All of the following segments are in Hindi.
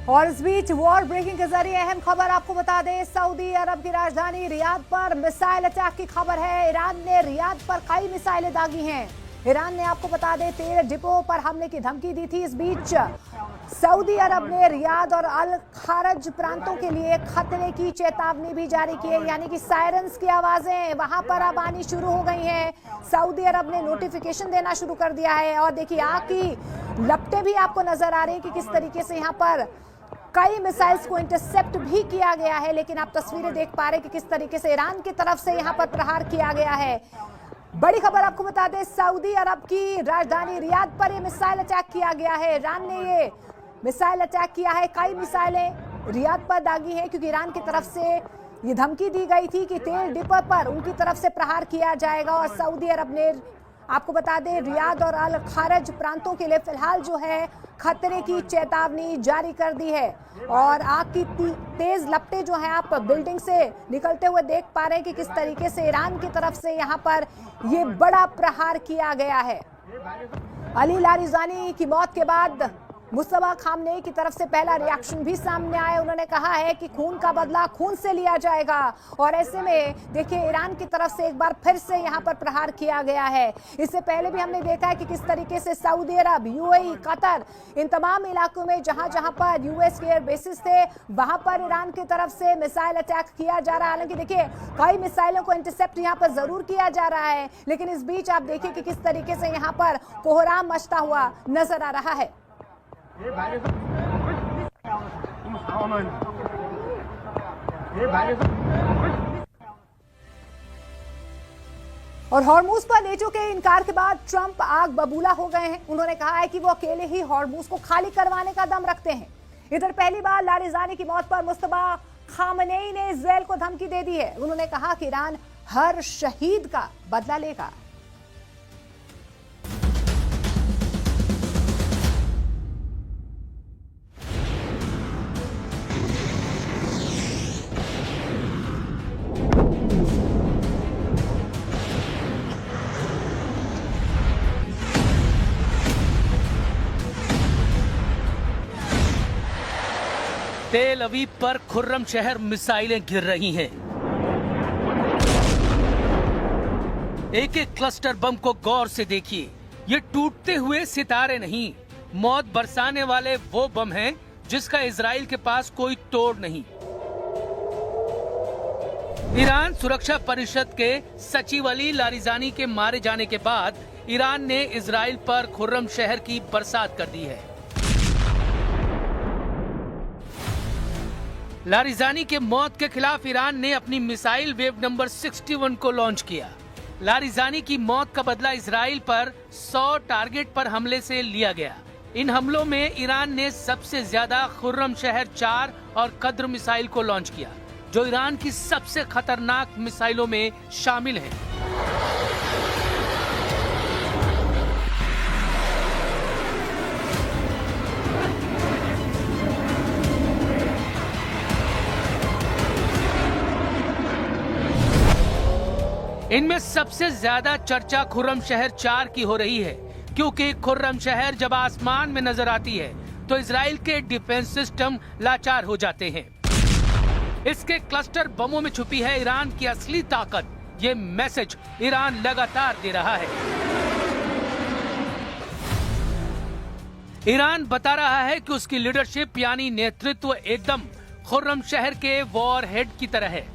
और इस बीच वॉर ब्रेकिंग के जरिए अहम खबर आपको बता दें, सऊदी अरब की राजधानी रियाद पर मिसाइल अटैक की खबर है। ईरान ने रियाद पर कई मिसाइलें दागी हैं। ईरान ने आपको बता दें तेल डिपो पर हमले की धमकी दी थी। इस बीच सऊदी अरब ने रियाद और अल खारज प्रांतों के लिए खतरे की चेतावनी भी जारी की है, यानी कि सायरन्स की आवाजें वहां पर अब आनी शुरू हो गई हैं। सऊदी अरब ने नोटिफिकेशन देना शुरू कर दिया है और देखिए आग की लपटें भी आपको नजर आ रही है कि किस तरीके से यहाँ पर कई मिसाइल्स को इंटरसेप्ट भी किया गया है। लेकिन आप तस्वीरें देख पा रहे हैं कि किस तरीके से ईरान की तरफ से यहाँ पर प्रहार किया गया है। बड़ी खबर आपको बता दें, सऊदी अरब की राजधानी रियाद पर ये मिसाइल अटैक किया गया है। ईरान ने ये मिसाइल अटैक किया है, कई मिसाइलें रियाद पर दागी हैं क्योंकि ईरान की तरफ से ये धमकी दी गई थी कि तेल डिपो पर उनकी तरफ से प्रहार किया जाएगा। और सऊदी अरब ने आपको बता दें रियाद और अल खारज प्रांतों के लिए फिलहाल जो है खतरे की चेतावनी जारी कर दी है। और आग की तेज लपटें जो है आप बिल्डिंग से निकलते हुए देख पा रहे हैं कि किस तरीके से ईरान की तरफ से यहाँ पर ये बड़ा प्रहार किया गया है। अली लारिजानी की मौत के बाद मुस्तफा खामनेई की तरफ से पहला रिएक्शन भी सामने आया। उन्होंने कहा है कि खून का बदला खून से लिया जाएगा। और ऐसे में देखिए ईरान की तरफ से एक बार फिर से यहाँ पर प्रहार किया गया है। इससे पहले भी हमने देखा है कि किस तरीके से सऊदी अरब, यूएई, कतर, इन तमाम इलाकों में जहां जहां पर यूएस के एयर बेसिस थे वहां पर ईरान की तरफ से मिसाइल अटैक किया जा रहा है। हालांकि देखिए कई मिसाइलों को इंटरसेप्ट यहाँ पर जरूर किया जा रहा है, लेकिन इस बीच आप देखिए कि किस तरीके से यहाँ पर कोहराम मचता हुआ नजर आ रहा है। और हॉर्मूज पर नेटो के इनकार के बाद ट्रंप आग बबूला हो गए हैं। उन्होंने कहा है कि वो अकेले ही हॉर्मूज को खाली करवाने का दम रखते हैं। इधर पहली बार लारिजानी की मौत पर मुस्तफा खामनेई ने इजरायल को धमकी दे दी है। उन्होंने कहा कि ईरान हर शहीद का बदला लेगा। तेल अवीव पर खुर्रम शहर मिसाइलें गिर रही हैं। एक एक क्लस्टर बम को गौर से देखिए। ये टूटते हुए सितारे नहीं, मौत बरसाने वाले वो बम हैं जिसका इजराइल के पास कोई तोड़ नहीं। ईरान सुरक्षा परिषद के सचिव अली लारिजानी के मारे जाने के बाद ईरान ने इजराइल पर खुर्रम शहर की बरसात कर दी है। लारिजानी के मौत के खिलाफ ईरान ने अपनी मिसाइल वेव नंबर 61 को लॉन्च किया। लारिजानी की मौत का बदला इजराइल पर 100 टारगेट पर हमले से लिया गया। इन हमलों में ईरान ने सबसे ज्यादा खुर्रम शहर 4 और कद्र मिसाइल को लॉन्च किया, जो ईरान की सबसे खतरनाक मिसाइलों में शामिल है। इनमें सबसे ज्यादा चर्चा खुर्रम शहर 4 की हो रही है, क्योंकि खुर्रम शहर जब आसमान में नजर आती है तो इजराइल के डिफेंस सिस्टम लाचार हो जाते हैं। इसके क्लस्टर बमों में छुपी है ईरान की असली ताकत। ये मैसेज ईरान लगातार दे रहा है। ईरान बता रहा है कि उसकी लीडरशिप यानी नेतृत्व एकदम खुर्रम शहर के वॉर हेड की तरह है।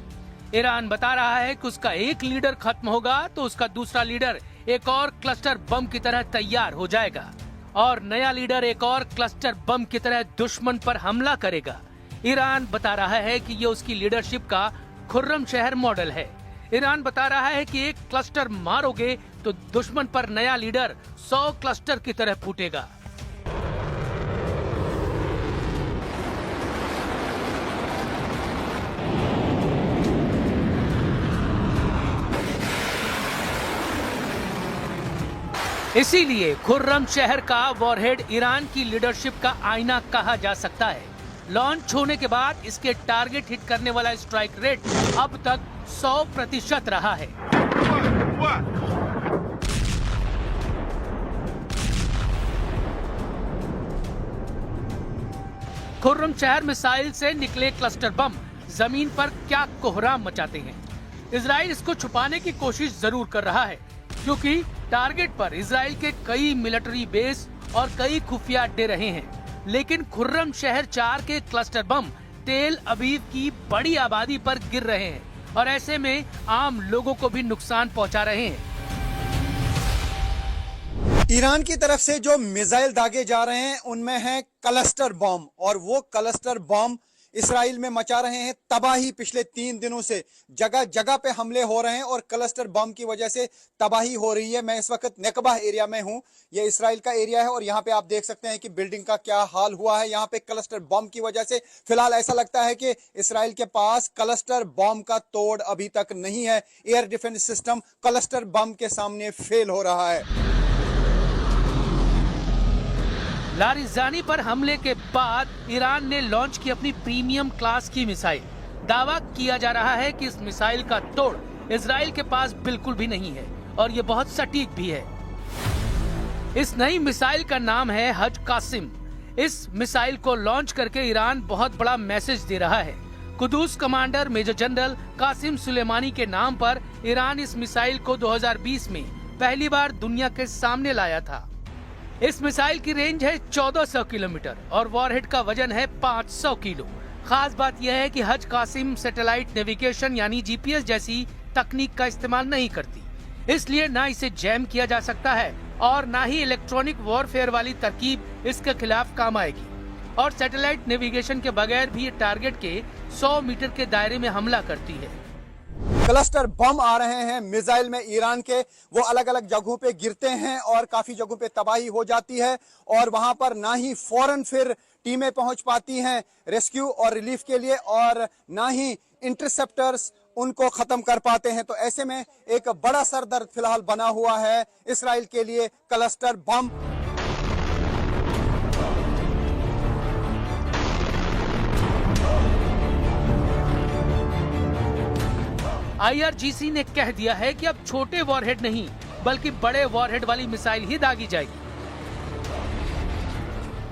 ईरान बता रहा है कि उसका एक लीडर खत्म होगा तो उसका दूसरा लीडर एक और क्लस्टर बम की तरह तैयार हो जाएगा और नया लीडर एक और क्लस्टर बम की तरह दुश्मन पर हमला करेगा। ईरान बता रहा है कि ये उसकी लीडरशिप का खुर्रम शहर मॉडल है। ईरान बता रहा है कि एक क्लस्टर मारोगे तो दुश्मन पर नया लीडर 100 क्लस्टर की तरह फूटेगा। इसीलिए खुर्रम शहर का वॉरहेड ईरान की लीडरशिप का आईना कहा जा सकता है। लॉन्च होने के बाद इसके टारगेट हिट करने वाला स्ट्राइक रेट अब तक 100% रहा है। खुर्रमशहर मिसाइल से निकले क्लस्टर बम जमीन पर क्या कोहराम मचाते हैं। इजराइल इसको छुपाने की कोशिश जरूर कर रहा है, क्योंकि टारगेट पर इजराइल के कई मिलिट्री बेस और कई खुफिया अड्डे रहे हैं। लेकिन खुर्रमशहर 4 के क्लस्टर बम तेल अवीव की बड़ी आबादी पर गिर रहे हैं और ऐसे में आम लोगों को भी नुकसान पहुंचा रहे हैं। ईरान की तरफ से जो मिसाइल दागे जा रहे हैं उनमें है क्लस्टर बम, और वो क्लस्टर बम इसराइल में मचा रहे हैं तबाही। पिछले 3 दिनों से जगह जगह पे हमले हो रहे हैं और क्लस्टर बम की वजह से तबाही हो रही है। मैं इस वक्त नेकबा एरिया में हूं, ये इसराइल का एरिया है और यहाँ पे आप देख सकते हैं कि बिल्डिंग का क्या हाल हुआ है। यहाँ पे क्लस्टर बम की वजह से फिलहाल ऐसा लगता है कि इसराइल के पास क्लस्टर बम का तोड़ अभी तक नहीं है। Air defence system cluster bomb के सामने फेल हो रहा है। लारिजानी पर हमले के बाद ईरान ने लॉन्च की अपनी प्रीमियम क्लास की मिसाइल। दावा किया जा रहा है कि इस मिसाइल का तोड़ इजराइल के पास बिल्कुल भी नहीं है और ये बहुत सटीक भी है। इस नई मिसाइल का नाम है हज कासिम। इस मिसाइल को लॉन्च करके ईरान बहुत बड़ा मैसेज दे रहा है। Quds commander major general Qasem Soleimani के नाम पर ईरान इस मिसाइल को 2020 में पहली बार दुनिया के सामने लाया था। इस मिसाइल की रेंज है 1400 किलोमीटर और वॉरहेड का वजन है 500 किलो। खास बात यह है कि हज कासिम सैटेलाइट नेविगेशन यानी जीपीएस जैसी तकनीक का इस्तेमाल नहीं करती, इसलिए ना इसे जैम किया जा सकता है और ना ही इलेक्ट्रॉनिक वॉरफेयर वाली तरकीब इसके खिलाफ काम आएगी। और सैटेलाइट नेविगेशन के बगैर भी ये टारगेट के 100 मीटर के दायरे में हमला करती है। क्लस्टर बम आ रहे हैं मिसाइल में ईरान के, वो अलग अलग जगहों पे गिरते हैं और काफी जगहों पे तबाही हो जाती है और वहां पर ना ही फौरन फिर टीमें पहुंच पाती हैं रेस्क्यू और रिलीफ के लिए और ना ही इंटरसेप्टर्स उनको खत्म कर पाते हैं। तो ऐसे में एक बड़ा सरदर्द फिलहाल बना हुआ है इसराइल के लिए क्लस्टर बम। IRGC ने कह दिया है कि अब छोटे वॉरहेड नहीं बल्कि बड़े वॉरहेड वाली मिसाइल ही दागी जाएगी।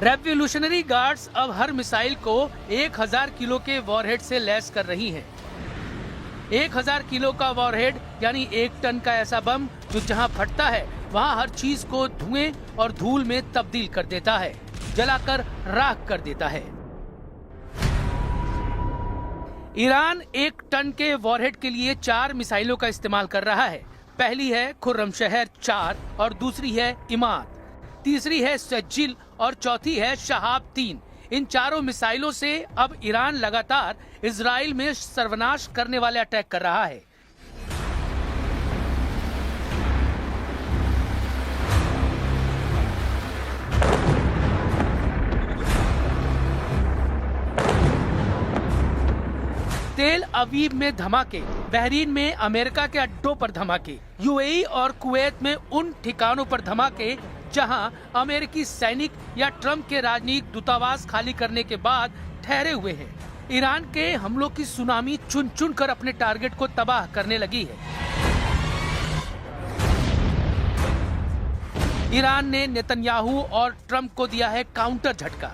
रेवोल्यूशनरी गार्ड्स अब हर मिसाइल को 1000 किलो के वॉरहेड से लैस कर रही हैं। 1000 किलो का वॉरहेड यानी 1 टन का ऐसा बम जो जहां फटता है वहां हर चीज को धुएं और धूल में तब्दील कर देता है, जलाकर राख कर देता है। ईरान 1 टन के वॉरहेड के लिए 4 मिसाइलों का इस्तेमाल कर रहा है। पहली है खुर्रमशहर 4 और दूसरी है इमाद, तीसरी है सज्जिल और चौथी है शहाब 3। इन चारों मिसाइलों से अब ईरान लगातार इजराइल में सर्वनाश करने वाले अटैक कर रहा है। तेल अवीव में धमाके, बहरीन में अमेरिका के अड्डों पर धमाके, यूएई और कुवैत में उन ठिकानों पर धमाके जहां अमेरिकी सैनिक या ट्रंप के राजनीतिक दूतावास खाली करने के बाद ठहरे हुए हैं। ईरान के हमलों की सुनामी चुन चुन कर अपने टारगेट को तबाह करने लगी है। ईरान ने नेतन्याहू और ट्रंप को दिया है काउंटर झटका।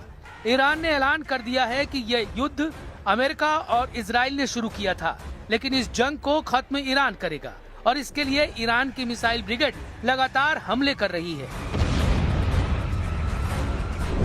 ईरान ने ऐलान कर दिया है कि यह युद्ध अमेरिका और इजराइल ने शुरू किया था, लेकिन इस जंग को खत्म ईरान करेगा और इसके लिए ईरान की मिसाइल ब्रिगेड लगातार हमले कर रही है।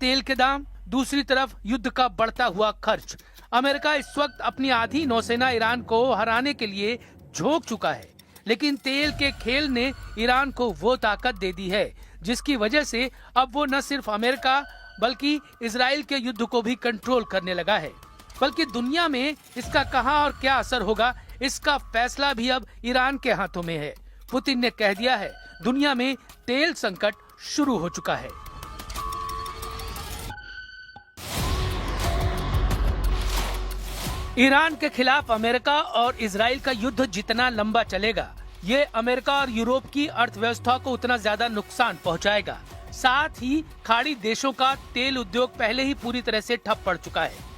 तेल के दाम, दूसरी तरफ युद्ध का बढ़ता हुआ खर्च। अमेरिका इस वक्त अपनी आधी नौसेना ईरान को हराने के लिए झोंक चुका है, लेकिन तेल के खेल ने ईरान को वो ताकत दे दी है जिसकी वजह से अब वो न सिर्फ अमेरिका बल्कि इजराइल के युद्ध को भी कंट्रोल करने लगा है। बल्कि दुनिया में इसका कहां और क्या असर होगा, इसका फैसला भी अब ईरान के हाथों में है। पुतिन ने कह दिया है दुनिया में तेल संकट शुरू हो चुका है। ईरान के खिलाफ अमेरिका और इजराइल का युद्ध जितना लंबा चलेगा, ये अमेरिका और यूरोप की अर्थव्यवस्था को उतना ज्यादा नुकसान पहुंचाएगा। साथ ही खाड़ी देशों का तेल उद्योग पहले ही पूरी तरह से ठप पड़ चुका है।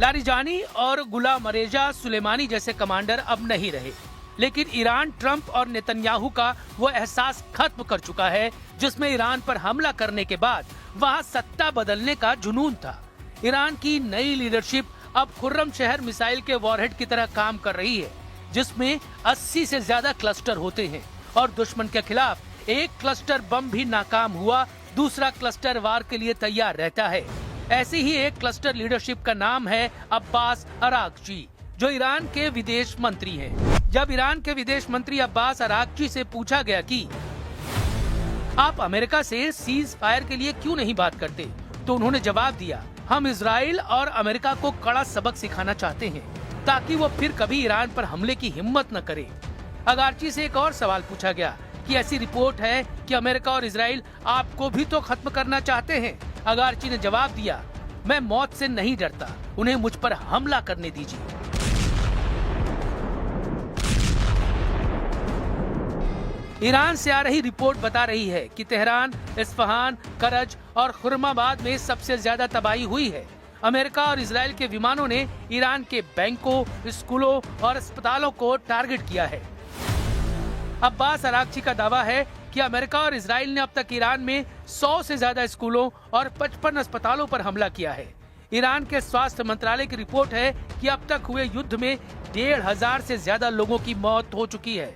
लारिजानी और गुलाम रेजा सुलेमानी जैसे कमांडर अब नहीं रहे। लेकिन ईरान ट्रंप और नेतन्याहू का वो एहसास खत्म कर चुका है जिसमें ईरान पर हमला करने के बाद वहाँ सत्ता बदलने का जुनून था। ईरान की नई लीडरशिप अब खुर्रम शहर मिसाइल के वॉरहेड की तरह काम कर रही है, जिसमें 80 से ज्यादा क्लस्टर होते हैं और दुश्मन के खिलाफ एक क्लस्टर बम भी नाकाम हुआ, दूसरा क्लस्टर वार के लिए तैयार रहता है। ऐसी ही एक क्लस्टर लीडरशिप का नाम है अब्बास अरागची, जो ईरान के विदेश मंत्री हैं। जब ईरान के विदेश मंत्री अब्बास अरागची से पूछा गया कि आप अमेरिका से सीज फायर के लिए क्यों नहीं बात करते, तो उन्होंने जवाब दिया, हम इजराइल और अमेरिका को कड़ा सबक सिखाना चाहते हैं ताकि वो फिर कभी ईरान पर हमले की हिम्मत न करे। अरागची से एक और सवाल पूछा गया कि ऐसी रिपोर्ट है कि अमेरिका और इजराइल आपको भी तो खत्म करना चाहते हैं। अरागची ने जवाब दिया, मैं मौत से नहीं डरता, उन्हें मुझ पर हमला करने दीजिए। ईरान से आ रही रिपोर्ट बता रही है कि तेहरान, इस्फहान, करज और खुर्माबाद में सबसे ज्यादा तबाही हुई है। अमेरिका और इजराइल के विमानों ने ईरान के बैंकों, स्कूलों और अस्पतालों को टारगेट किया है। अब्बास अरागची का दावा है कि अमेरिका और इजराइल ने अब तक ईरान में 100 से ज्यादा स्कूलों और 55 अस्पतालों पर हमला किया है। ईरान के स्वास्थ्य मंत्रालय की रिपोर्ट है कि अब तक हुए युद्ध में 1500 से ज्यादा लोगों की मौत हो चुकी है।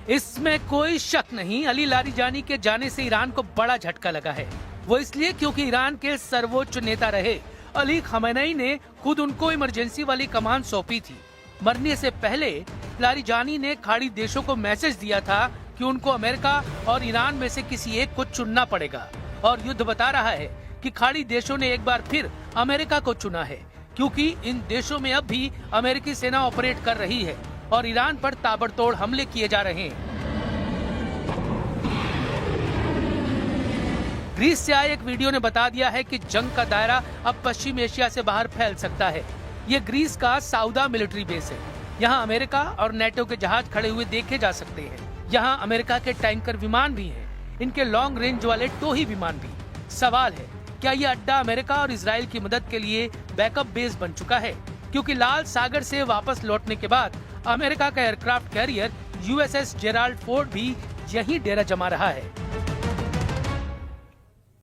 इसमें कोई शक नहीं, अली लारिजानी के जाने से ईरान को बड़ा झटका लगा है। वो इसलिए क्योंकि ईरान के सर्वोच्च नेता रहे अली खमेनी ने खुद उनको इमरजेंसी वाली कमान सौंपी थी। मरने से पहले लारिजानी ने खाड़ी देशों को मैसेज दिया था कि उनको अमेरिका और ईरान में से किसी एक को चुनना पड़ेगा, और युद्ध बता रहा है कि खाड़ी देशों ने एक बार फिर अमेरिका को चुना है, क्योंकि इन देशों में अब भी अमेरिकी सेना ऑपरेट कर रही है और ईरान पर ताबड़तोड़ हमले किए जा रहे हैं। ग्रीस से आए एक वीडियो ने बता दिया है कि जंग का दायरा अब पश्चिम एशिया से बाहर फैल सकता है। ये ग्रीस का साउदा मिलिट्री बेस है। यहाँ अमेरिका और नेटो के जहाज खड़े हुए देखे जा सकते हैं। यहाँ अमेरिका के टैंकर विमान भी हैं, इनके लॉन्ग रेंज वाले टोही विमान भी। सवाल है, क्या ये अड्डा अमेरिका और इजराइल की मदद के लिए बैकअप बेस बन चुका है? क्योंकि लाल सागर से वापस लौटने के बाद अमेरिका का aircraft carrier USS Gerald Ford भी यहीं डेरा जमा रहा है।